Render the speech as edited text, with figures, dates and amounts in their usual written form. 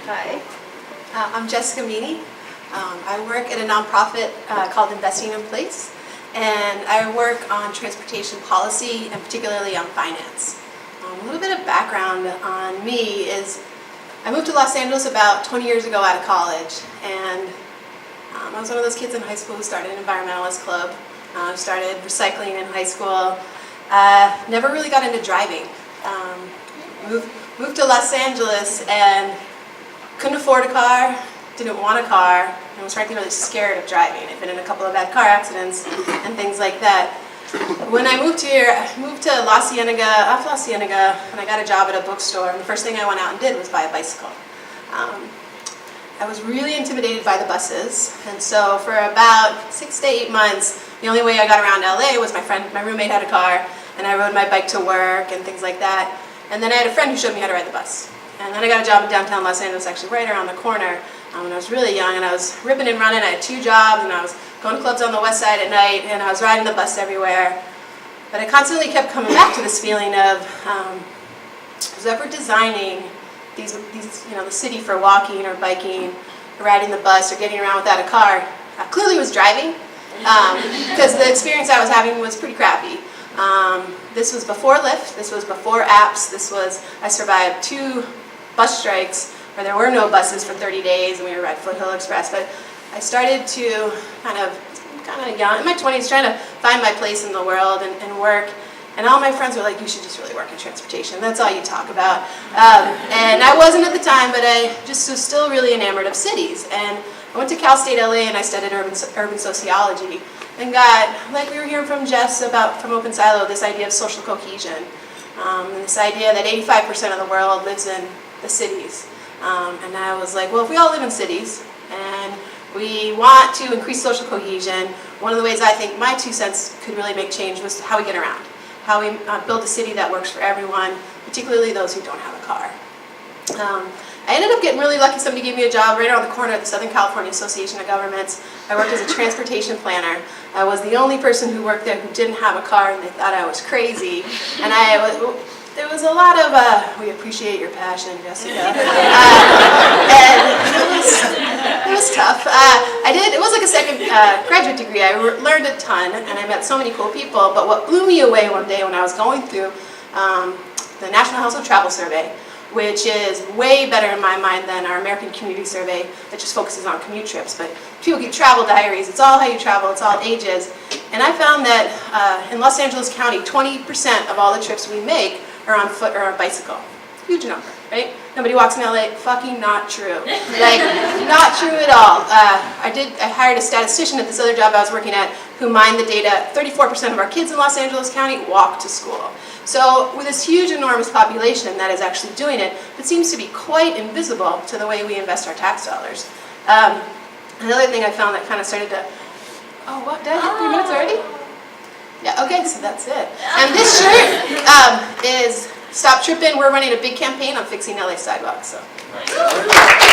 Hi, I'm Jessica Meaney. I work at a nonprofit called Investing in Place, and I work on transportation policy and particularly on finance. A little bit of background on me is I moved to Los Angeles about 20 years ago out of college, and I was one of those kids in high school who started an environmentalist club, started recycling in high school, never really got into driving. Moved to Los Angeles and couldn't afford a car, didn't want a car, and was frankly really scared of driving. I'd been in a couple of bad car accidents and things like that. When I moved here, I moved to off La Cienega, and I got a job at a bookstore, and the first thing I went out and did was buy a bicycle. I was really intimidated by the buses, and so for about 6 to 8 months, the only way I got around LA was my roommate had a car, and I rode my bike to work and things like that. And then I had a friend who showed me how to ride the bus. And then I got a job in downtown Los Angeles, actually right around the corner, when I was really young, and I was ripping and running. I had 2 jobs, and I was going to clubs on the west side at night, and I was riding the bus everywhere. But I constantly kept coming back to this feeling of who's ever designing the city for walking or biking, or riding the bus, or getting around without a car, clearly was driving, because the experience I was having was pretty crappy. This was before Lyft, this was before apps, I survived 2 bus strikes where there were no buses for 30 days and we would ride Foothill Express, but I started to kind of young, in my 20s, trying to find my place in the world and work, and all my friends were like, you should just really work in transportation, that's all you talk about. And I wasn't at the time, but I just was still really enamored of cities, and I went to Cal State LA and I studied urban sociology. And got, like we were hearing from Jess from Open Silo, this idea of social cohesion, and this idea that 85% of the world lives in the cities. And I was like, well, if we all live in cities and we want to increase social cohesion, one of the ways I think my 2 cents could really make change was how we get around, how we build a city that works for everyone, particularly those who don't have a car. I ended up getting really lucky. Somebody gave me a job right around the corner at the Southern California Association of Governments. I worked as a transportation planner. I was the only person who worked there who didn't have a car, and they thought I was crazy. And there was a lot of, we appreciate your passion, Jessica. And it was tough. It was like a second graduate degree. I learned a ton, and I met so many cool people. But what blew me away one day when I was going through the National Household Travel Survey, which is way better in my mind than our American Community Survey that just focuses on commute trips. But people keep travel diaries, it's all how you travel, it's all ages. And I found that in Los Angeles County, 20% of all the trips we make are on foot or on bicycle. Huge number, right? Nobody walks in LA, fucking not true. Like, not true at all. I hired a statistician at this other job I was working at who mined the data. 34% of our kids in Los Angeles County walk to school. So with this huge, enormous population that is actually doing it, it seems to be quite invisible to the way we invest our tax dollars. Another thing I found that kind of started to, oh, what, did I hit 3 minutes already? Yeah, okay, so that's it. And this shirt is Stop Trippin'. We're running a big campaign on fixing LA sidewalks. So.